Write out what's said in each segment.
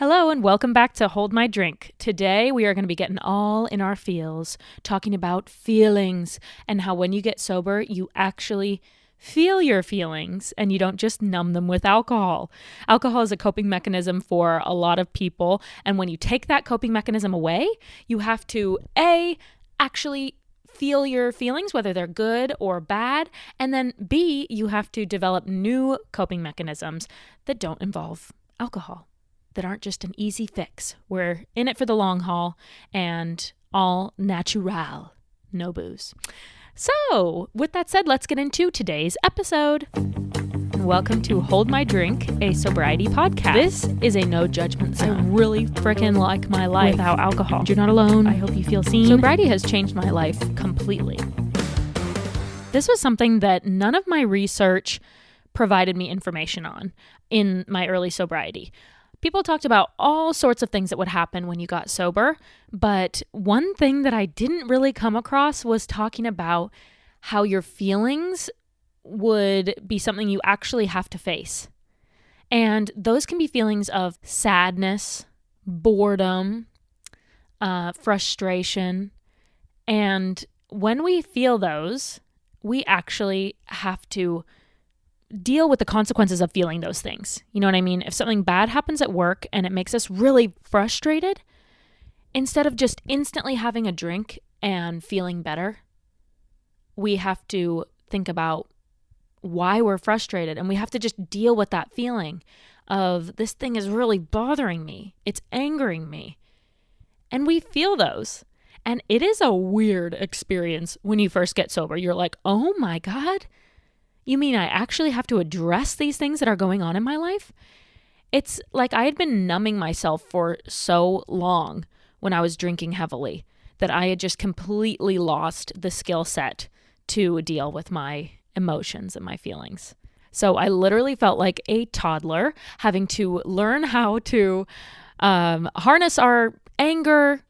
Hello and welcome back to Hold My Drink. Today we are going to be getting all in our feels, talking about feelings and how when you get sober, you actually feel your feelings and you don't just numb them with alcohol. Alcohol is a coping mechanism for a lot of people, and when you take that coping mechanism away, you have to actually feel your feelings, whether they're good or bad, and then B, you have to develop new coping mechanisms that don't involve alcohol, that aren't just an easy fix. We're in it for the long haul and all natural, no booze. So, with that said, let's get into today's episode. Welcome to Hold My Drink, a sobriety podcast. This is a no judgment zone. I really freaking like my life without alcohol. You're not alone. I hope you feel seen. Sobriety has changed my life completely. This was something that none of my research provided me information on in my early sobriety. People talked about all sorts of things that would happen when you got sober, but one thing that I didn't really come across was talking about how your feelings would be something you actually have to face. And those can be feelings of sadness, boredom, frustration. And when we feel those, we actually have to deal with the consequences of feeling those things. You know what I mean? If something bad happens at work and it makes us really frustrated, instead of just instantly having a drink and feeling better, we have to think about why we're frustrated, and we have to just deal with that feeling of this thing is really bothering me. It's angering me. And we feel those. And it is a weird experience when you first get sober. You're like, oh my God, you mean I actually have to address these things that are going on in my life? It's like I had been numbing myself for so long when I was drinking heavily that I had just completely lost the skill set to deal with my emotions and my feelings. So I literally felt like a toddler having to learn how to harness our anger,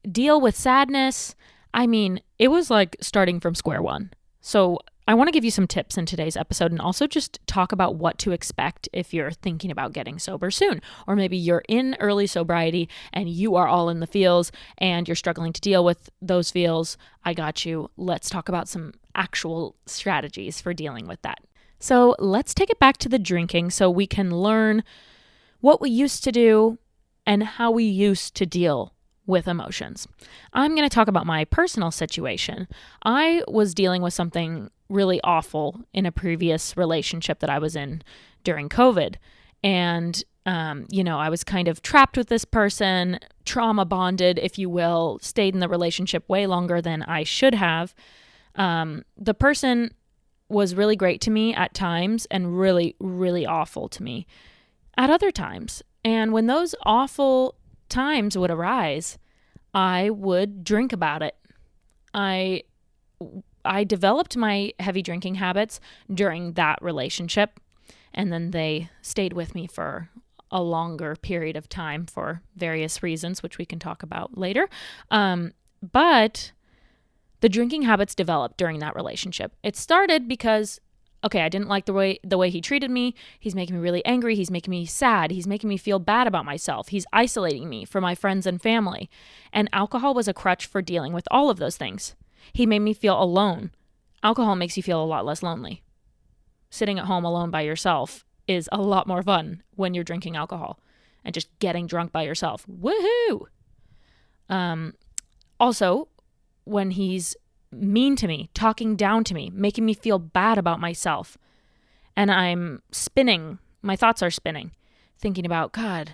deal with sadness. I mean, it was like starting from square one. So I want to give you some tips in today's episode and also just talk about what to expect if you're thinking about getting sober soon. Or maybe you're in early sobriety and you are all in the feels and you're struggling to deal with those feels. I got you. Let's talk about some actual strategies for dealing with that. So let's take it back to the drinking so we can learn what we used to do and how we used to deal with emotions. I'm going to talk about my personal situation. I was dealing with something really awful in a previous relationship that I was in during COVID. And, I was kind of trapped with this person, trauma bonded, if you will, stayed in the relationship way longer than I should have. The person was really great to me at times and really, really awful to me at other times. And when those awful times would arise, I would drink about it. I developed my heavy drinking habits during that relationship, and then they stayed with me for a longer period of time for various reasons, which we can talk about later. But the drinking habits developed during that relationship. It started because I didn't like the way he treated me. He's making me really angry. He's making me sad. He's making me feel bad about myself. He's isolating me from my friends and family. And alcohol was a crutch for dealing with all of those things. He made me feel alone. Alcohol makes you feel a lot less lonely. Sitting at home alone by yourself is a lot more fun when you're drinking alcohol and just getting drunk by yourself. Woohoo! Also, when he's mean to me, talking down to me, making me feel bad about myself. And I'm spinning. My thoughts are spinning, thinking about, God,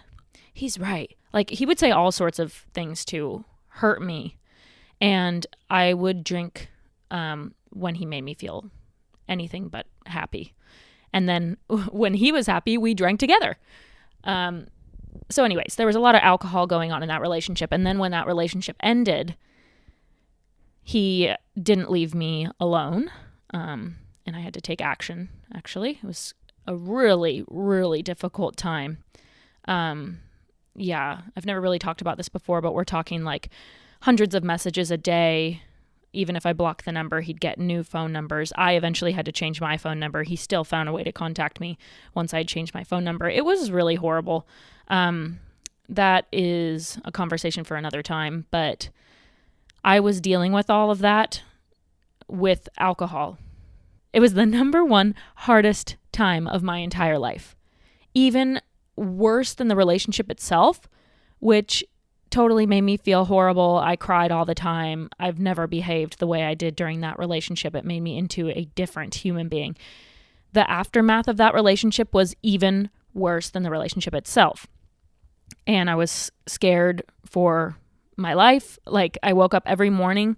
he's right. Like, he would say all sorts of things to hurt me. And I would drink when he made me feel anything but happy. And then when he was happy, we drank together. So anyways, there was a lot of alcohol going on in that relationship. And then when that relationship ended, he didn't leave me alone, and I had to take action, actually. It was a really, really difficult time. I've never really talked about this before, but we're talking like hundreds of messages a day, even if I blocked the number, he'd get new phone numbers. I eventually had to change my phone number. He still found a way to contact me once I'd changed my phone number. It was really horrible. That is a conversation for another time, but I was dealing with all of that with alcohol. It was the number one hardest time of my entire life. Even worse than the relationship itself, which totally made me feel horrible. I cried all the time. I've never behaved the way I did during that relationship. It made me into a different human being. The aftermath of that relationship was even worse than the relationship itself. And I was scared for my life. Like, I woke up every morning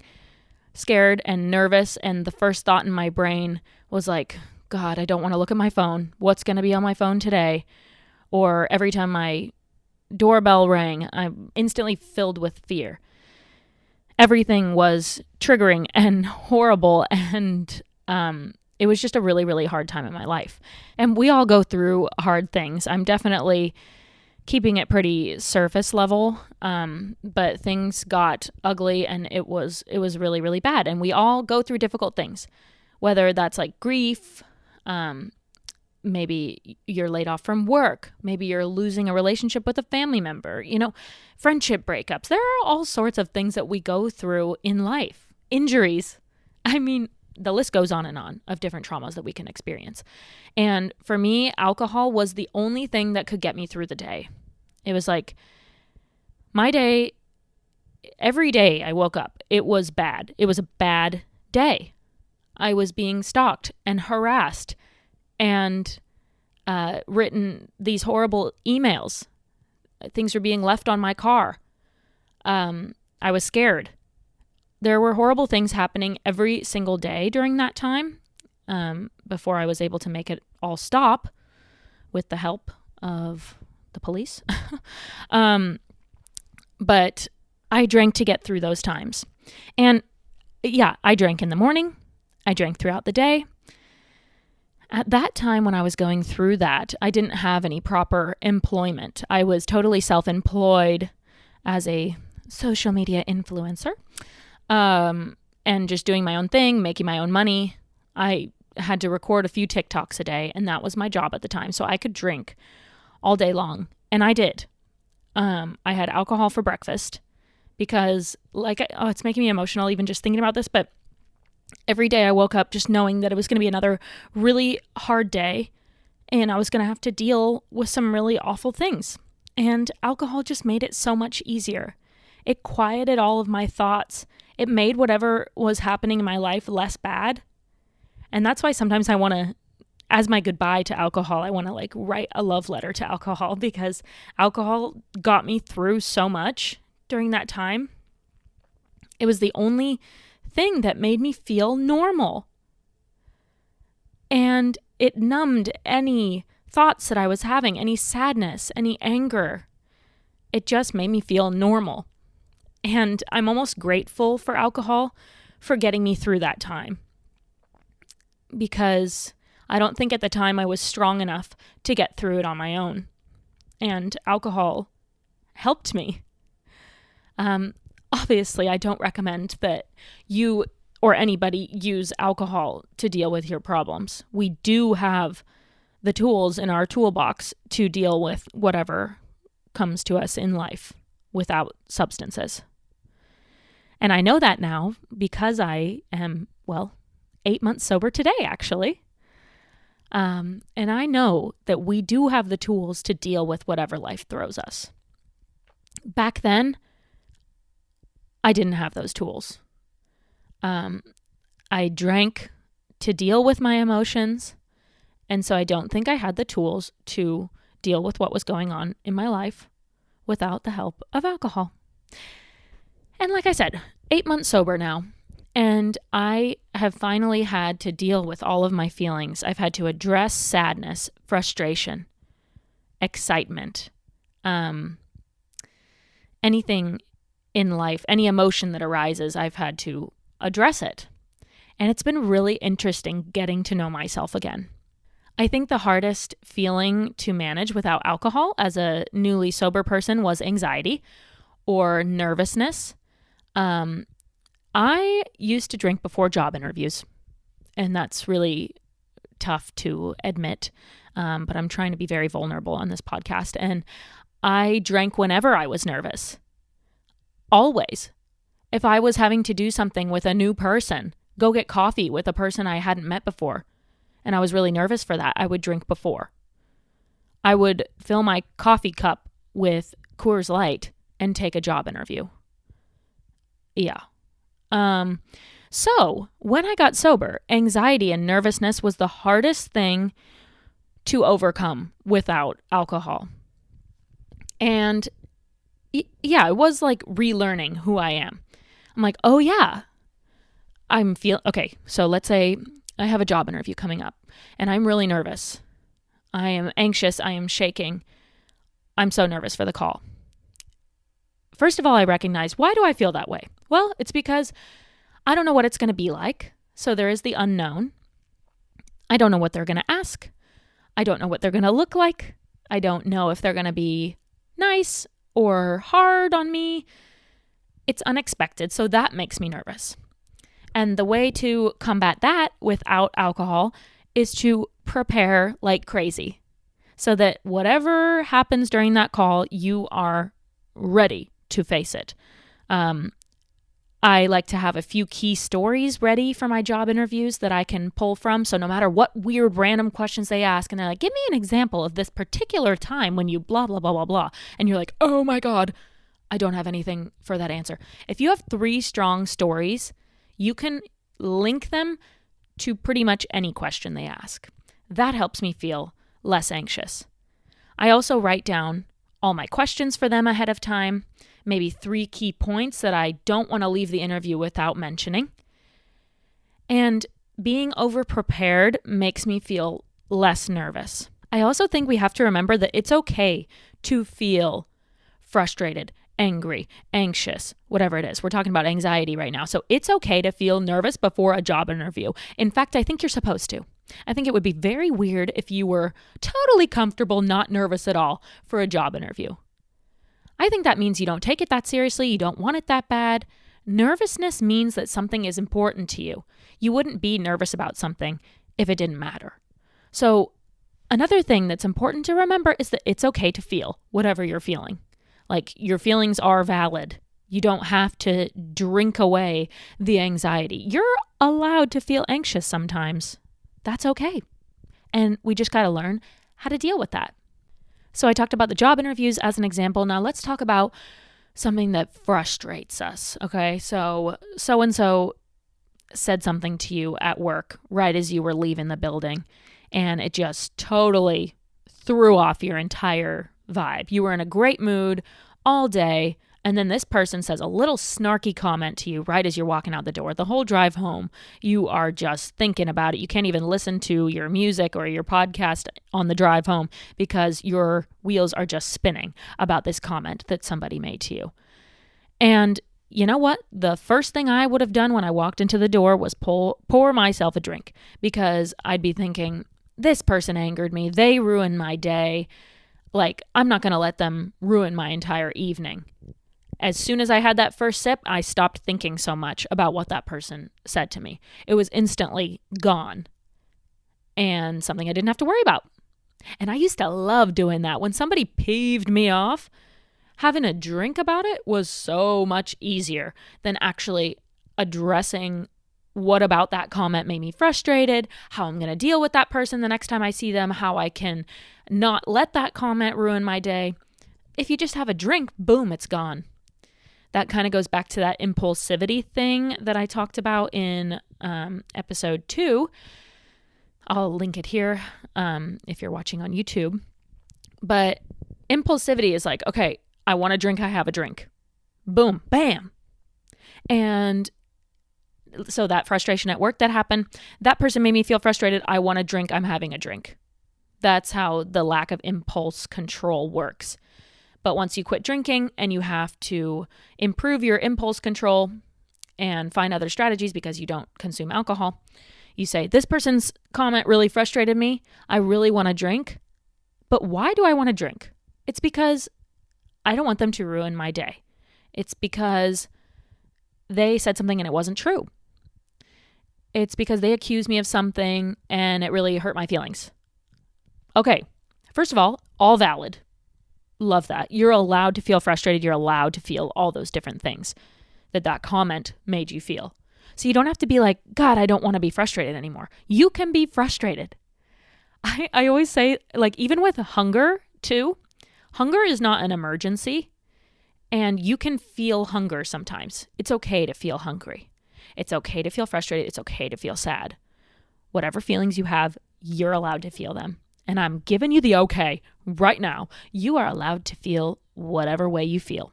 scared and nervous, and the first thought in my brain was like, God, I don't want to look at my phone. What's going to be on my phone today? Or every time my doorbell rang, I'm instantly filled with fear. Everything was triggering and horrible, and it was just a really, really hard time in my life. And we all go through hard things. I'm definitely keeping it pretty surface level, but things got ugly, and it was really, really bad. And we all go through difficult things, whether that's like grief, maybe you're laid off from work, maybe you're losing a relationship with a family member, friendship breakups. There are all sorts of things that we go through in life. Injuries. I mean, the list goes on and on of different traumas that we can experience. And for me, alcohol was the only thing that could get me through the day. It was like my day, every day I woke up, it was bad. It was a bad day. I was being stalked and harassed and written these horrible emails. Things were being left on my car. I was scared. There were horrible things happening every single day during that time, before I was able to make it all stop with the help of the police. But I drank to get through those times. And yeah, I drank in the morning. I drank throughout the day. At that time when I was going through that, I didn't have any proper employment. I was totally self-employed as a social media influencer. And just doing my own thing, making my own money. I had to record a few TikToks a day, and that was my job at the time. So I could drink all day long. And I did. I had alcohol for breakfast because it's making me emotional even just thinking about this. But every day I woke up just knowing that it was going to be another really hard day, and I was going to have to deal with some really awful things. And alcohol just made it so much easier. It quieted all of my thoughts. It made whatever was happening in my life less bad. And that's why sometimes I want to, as my goodbye to alcohol, I want to write a love letter to alcohol, because alcohol got me through so much during that time. It was the only thing that made me feel normal. And it numbed any thoughts that I was having, any sadness, any anger. It just made me feel normal. And I'm almost grateful for alcohol for getting me through that time, because I don't think at the time I was strong enough to get through it on my own. And alcohol helped me. Obviously, I don't recommend that you or anybody use alcohol to deal with your problems. We do have the tools in our toolbox to deal with whatever comes to us in life without substances. And I know that now because I am, 8 months sober today, actually. And I know that we do have the tools to deal with whatever life throws us. Back then, I didn't have those tools. I drank to deal with my emotions, and so I don't think I had the tools to deal with what was going on in my life without the help of alcohol. And like I said, 8 months sober now, and I have finally had to deal with all of my feelings. I've had to address sadness, frustration, excitement, anything in life, any emotion that arises, I've had to address it. And it's been really interesting getting to know myself again. I think the hardest feeling to manage without alcohol as a newly sober person was anxiety or nervousness. I used to drink before job interviews, and that's really tough to admit, but I'm trying to be very vulnerable on this podcast. And I drank whenever I was nervous. Always. If I was having to do something with a new person, go get coffee with a person I hadn't met before, and I was really nervous for that, I would drink before. I would fill my coffee cup with Coors Light and take a job interview. Yeah. So when I got sober, anxiety and nervousness was the hardest thing to overcome without alcohol. And yeah, it was like relearning who I am. I'm like, oh yeah, okay, so let's say I have a job interview coming up and I'm really nervous. I am anxious. I am shaking. I'm so nervous for the call. First of all, I recognize, why do I feel that way? Well, it's because I don't know what it's going to be like. So there is the unknown. I don't know what they're going to ask. I don't know what they're going to look like. I don't know if they're going to be nice or hard on me. It's unexpected, so that makes me nervous. And the way to combat that without alcohol is to prepare like crazy so that whatever happens during that call, you are ready to face it. I like to have a few key stories ready for my job interviews that I can pull from. So no matter what weird random questions they ask, and they're like, give me an example of this particular time when you blah, blah, blah, blah, blah. And you're like, oh my God, I don't have anything for that answer. If you have 3 strong stories, you can link them to pretty much any question they ask. That helps me feel less anxious. I also write down all my questions for them ahead of time, maybe 3 key points that I don't want to leave the interview without mentioning. And being over-prepared makes me feel less nervous. I also think we have to remember that it's okay to feel frustrated, angry, anxious, whatever it is. We're talking about anxiety right now. So it's okay to feel nervous before a job interview. In fact, I think you're supposed to. I think it would be very weird if you were totally comfortable, not nervous at all for a job interview. I think that means you don't take it that seriously. You don't want it that bad. Nervousness means that something is important to you. You wouldn't be nervous about something if it didn't matter. So another thing that's important to remember is that it's okay to feel whatever you're feeling. Like, your feelings are valid. You don't have to drink away the anxiety. You're allowed to feel anxious sometimes. That's okay. And we just got to learn how to deal with that. So I talked about the job interviews as an example. Now let's talk about something that frustrates us. Okay, so-and-so said something to you at work right as you were leaving the building, and it just totally threw off your entire vibe. You were in a great mood all day, and then this person says a little snarky comment to you right as you're walking out the door. The whole drive home, you are just thinking about it. You can't even listen to your music or your podcast on the drive home because your wheels are just spinning about this comment that somebody made to you. And you know what? The first thing I would have done when I walked into the door was pour myself a drink, because I'd be thinking, this person angered me. They ruined my day. Like, I'm not going to let them ruin my entire evening. As soon as I had that first sip, I stopped thinking so much about what that person said to me. It was instantly gone and something I didn't have to worry about. And I used to love doing that. When somebody peeved me off, having a drink about it was so much easier than actually addressing what about that comment made me frustrated, how I'm going to deal with that person the next time I see them, how I can not let that comment ruin my day. If you just have a drink, boom, it's gone. That kind of goes back to that impulsivity thing that I talked about in episode 2. I'll link it here if you're watching on YouTube. But impulsivity is like, okay, I want a drink, I have a drink. Boom, bam. And so that frustration at work that happened, that person made me feel frustrated. I want a drink, I'm having a drink. That's how the lack of impulse control works. But once you quit drinking and you have to improve your impulse control and find other strategies because you don't consume alcohol, you say, this person's comment really frustrated me. I really want a drink. But why do I want to drink? It's because I don't want them to ruin my day. It's because they said something and it wasn't true. It's because they accused me of something and it really hurt my feelings. Okay, first of all valid. Love that. You're allowed to feel frustrated. You're allowed to feel all those different things that comment made you feel. So you don't have to be like, God, I don't want to be frustrated anymore. You can be frustrated. I always say, like, even with hunger too, hunger is not an emergency, and you can feel hunger sometimes. It's okay to feel hungry. It's okay to feel frustrated. It's okay to feel sad. Whatever feelings you have, you're allowed to feel them. And I'm giving you the okay right now. You are allowed to feel whatever way you feel.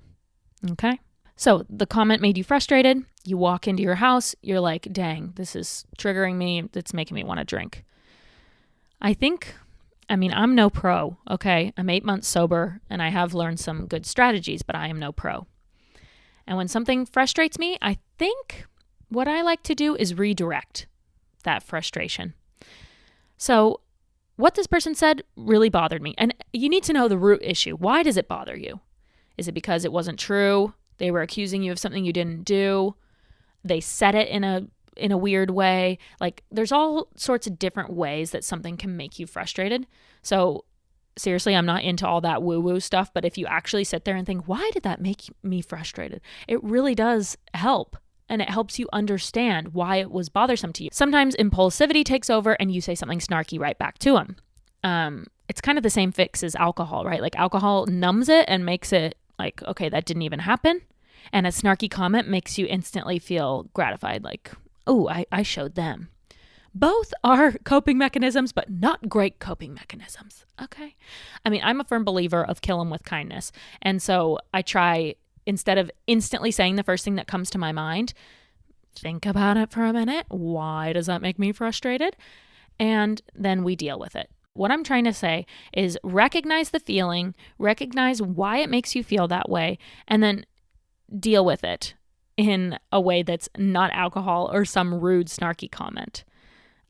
Okay? So the comment made you frustrated. You walk into your house. You're like, dang, this is triggering me. It's making me want to drink. I'm no pro, okay? I'm 8 months sober and I have learned some good strategies, but I am no pro. And when something frustrates me, I think what I like to do is redirect that frustration. So what this person said really bothered me. And you need to know the root issue. Why does it bother you? Is it because it wasn't true? They were accusing you of something you didn't do? They said it in a weird way. Like, there's all sorts of different ways that something can make you frustrated. So seriously, I'm not into all that woo-woo stuff, but if you actually sit there and think, why did that make me frustrated? It really does help. And it helps you understand why it was bothersome to you. Sometimes impulsivity takes over and you say something snarky right back to them. It's kind of the same fix as alcohol, right? Like, alcohol numbs it and makes it like, okay, that didn't even happen. And a snarky comment makes you instantly feel gratified, like, oh, I showed them. Both are coping mechanisms, but not great coping mechanisms, okay? I'm a firm believer of kill them with kindness. And so I try, instead of instantly saying the first thing that comes to my mind, think about it for a minute. Why does that make me frustrated? And then we deal with it. What I'm trying to say is recognize the feeling, recognize why it makes you feel that way, and then deal with it in a way that's not alcohol or some rude, snarky comment.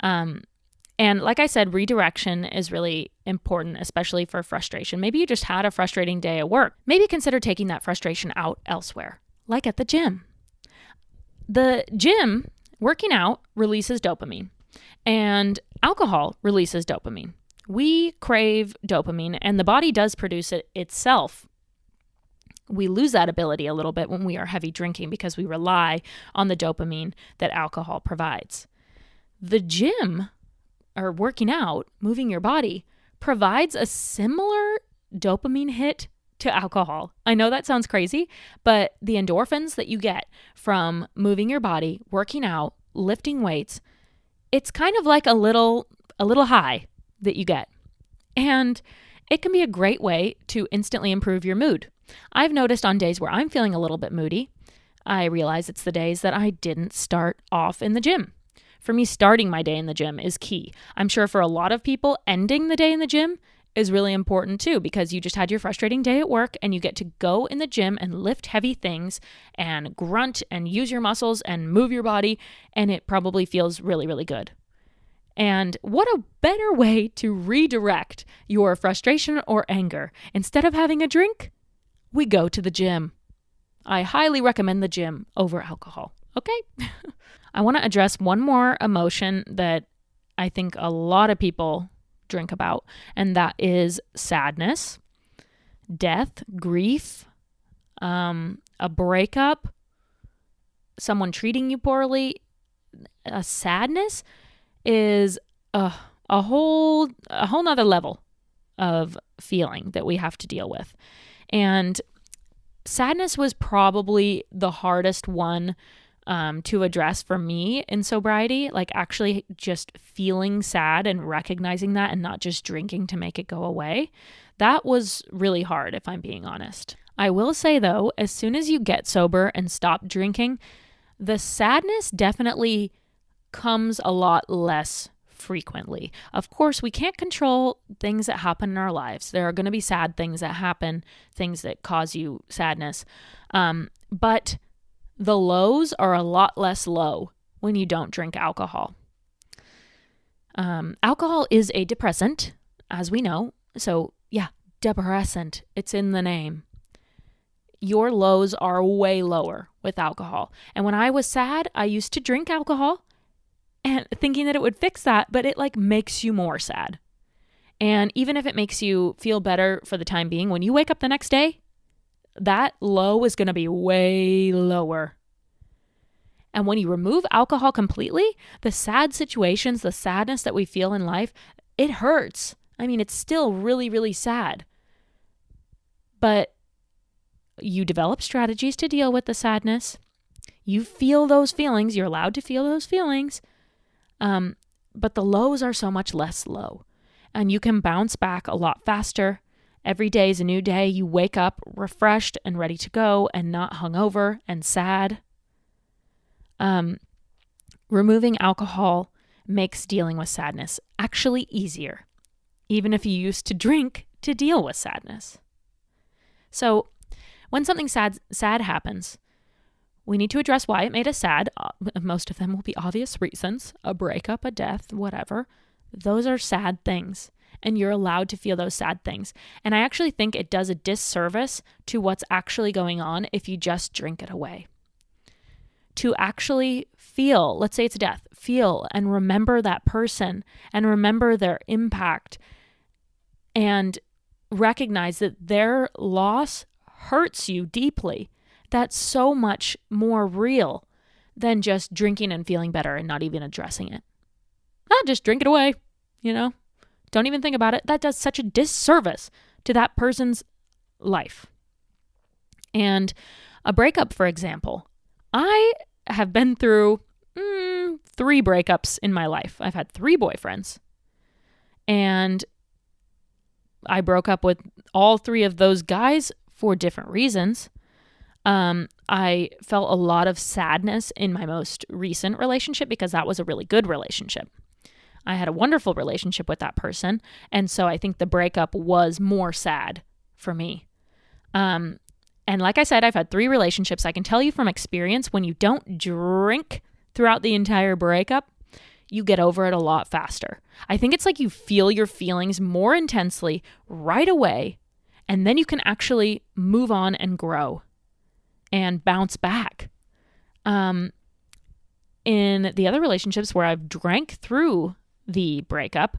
And like I said, redirection is really important, especially for frustration. Maybe you just had a frustrating day at work. Maybe consider taking that frustration out elsewhere, like at the gym. The gym, working out, releases dopamine, and alcohol releases dopamine. We crave dopamine, and the body does produce it itself. We lose that ability a little bit when we are heavy drinking because we rely on the dopamine that alcohol provides. The gym, or working out, moving your body, provides a similar dopamine hit to alcohol. I know that sounds crazy, but the endorphins that you get from moving your body, working out, lifting weights, it's kind of like a little high that you get. And it can be a great way to instantly improve your mood. I've noticed on days where I'm feeling a little bit moody, I realize it's the days that I didn't start off in the gym. For me, starting my day in the gym is key. I'm sure for a lot of people, ending the day in the gym is really important too, because you just had your frustrating day at work and you get to go in the gym and lift heavy things and grunt and use your muscles and move your body, and it probably feels really, really good. And what a better way to redirect your frustration or anger. Instead of having a drink, we go to the gym. I highly recommend the gym over alcohol. Okay? I want to address one more emotion that I think a lot of people drink about, and that is sadness, death, grief, a breakup, someone treating you poorly. Sadness is a whole nother level of feeling that we have to deal with. And sadness was probably the hardest one to address for me in sobriety, like actually just feeling sad and recognizing that and not just drinking to make it go away. That was really hard, if I'm being honest. I will say though, as soon as you get sober and stop drinking, the sadness definitely comes a lot less frequently. Of course, we can't control things that happen in our lives. There are going to be sad things that happen, things that cause you sadness. But the lows are a lot less low when you don't drink alcohol. Alcohol is a depressant, as we know. So yeah, depressant. It's in the name. your lows are way lower with alcohol. And when I was sad, I used to drink alcohol and thinking that it would fix that, but it like makes you more sad. And even if it makes you feel better for the time being, when you wake up the next day, that low is going to be way lower. And when you remove alcohol completely, the sad situations, the sadness that we feel in life, it hurts. I mean, it's still really, really sad. But you develop strategies to deal with the sadness. You feel those feelings. You're allowed to feel those feelings. But the lows are so much less low. And you can bounce back a lot faster. Every day is a new day. You wake up refreshed and ready to go and not hungover and sad. Removing alcohol makes dealing with sadness actually easier, even if you used to drink to deal with sadness. So when something sad happens, we need to address why it made us sad. Most of them will be obvious reasons, a breakup, a death, whatever. Those are sad things, and you're allowed to feel those sad things. And I actually think it does a disservice to what's actually going on if you just drink it away. To actually feel, let's say it's a death, feel and remember that person and remember their impact and recognize that their loss hurts you deeply. That's so much more real than just drinking and feeling better and not even addressing it. Just drink it away, Don't even think about it. That does such a disservice to that person's life. And a breakup, for example, I have been through 3 breakups in my life. I've had 3 boyfriends. And I broke up with all 3 of those guys for different reasons. I felt a lot of sadness in my most recent relationship because that was a really good relationship. I had a wonderful relationship with that person. And so I think the breakup was more sad for me. And like I said, I've had 3 relationships. I can tell you from experience, when you don't drink throughout the entire breakup, you get over it a lot faster. I think it's like you feel your feelings more intensely right away, and then you can actually move on and grow and bounce back. In the other relationships where I've drank through the breakup,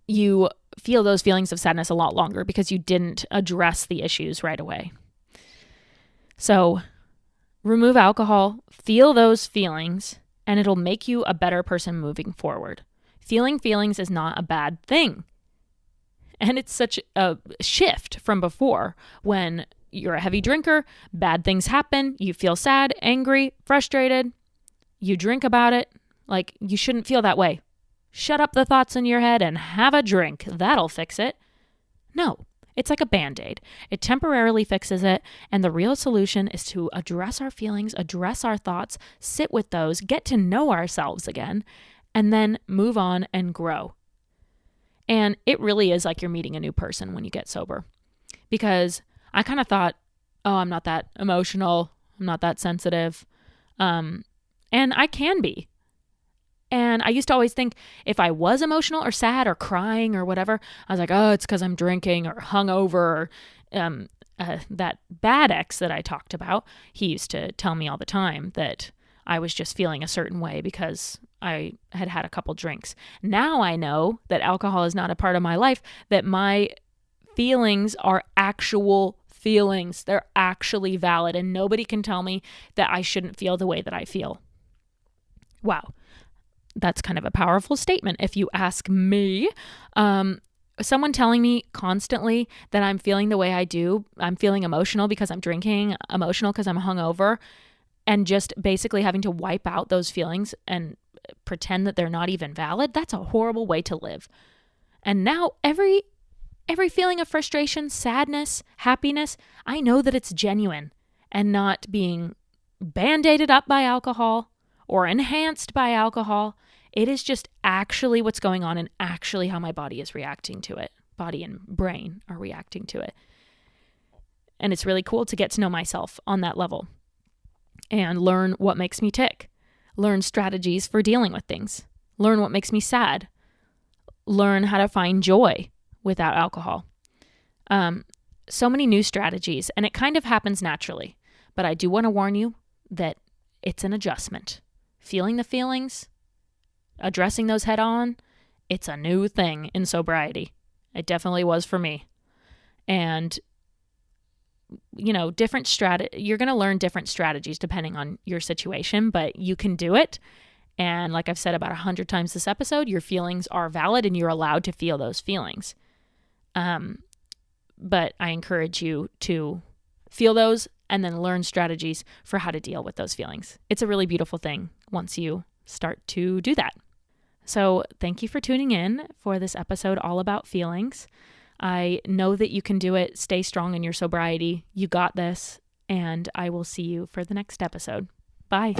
you feel those feelings of sadness a lot longer because you didn't address the issues right away. So remove alcohol, feel those feelings, and it'll make you a better person moving forward. Feeling feelings is not a bad thing. And it's such a shift from before when you're a heavy drinker, bad things happen, you feel sad, angry, frustrated, you drink about it. Like, you shouldn't feel that way. Shut up the thoughts in your head and have a drink. That'll fix it. No, it's like a Band-Aid. It temporarily fixes it, and the real solution is to address our feelings, address our thoughts, sit with those, get to know ourselves again, and then move on and grow. And it really is like you're meeting a new person when you get sober. Because I kind of thought, I'm not that emotional, I'm not that sensitive, and I can be. And I used to always think if I was emotional or sad or crying or whatever, I was like, it's because I'm drinking or hungover. Or that bad ex that I talked about, he used to tell me all the time that I was just feeling a certain way because I had had a couple drinks. Now I know that alcohol is not a part of my life, that my feelings are actual feelings. They're actually valid, and nobody can tell me that I shouldn't feel the way that I feel. Wow. That's kind of a powerful statement if you ask me. Someone telling me constantly that I'm feeling the way I do, I'm feeling emotional because I'm drinking, emotional because I'm hungover, and just basically having to wipe out those feelings and pretend that they're not even valid, that's a horrible way to live. And now every feeling of frustration, sadness, happiness, I know that it's genuine and not being band-aided up by alcohol or enhanced by alcohol. It is just actually what's going on and actually how my body is reacting to it. Body and brain are reacting to it. And it's really cool to get to know myself on that level and learn what makes me tick, learn strategies for dealing with things, learn what makes me sad, learn how to find joy without alcohol. so many new strategies, and it kind of happens naturally. But I do want to warn you that it's an adjustment. Feeling the feelings, addressing those head on, it's a new thing in sobriety. It definitely was for me. And, you know, you're going to learn different strategies depending on your situation, but you can do it. And like I've said about 100 times this episode, your feelings are valid and you're allowed to feel those feelings. But I encourage you to feel those and then learn strategies for how to deal with those feelings. It's a really beautiful thing once you start to do that. So thank you for tuning in for this episode all about feelings. I know that you can do it. Stay strong in your sobriety. You got this. And I will see you for the next episode. Bye.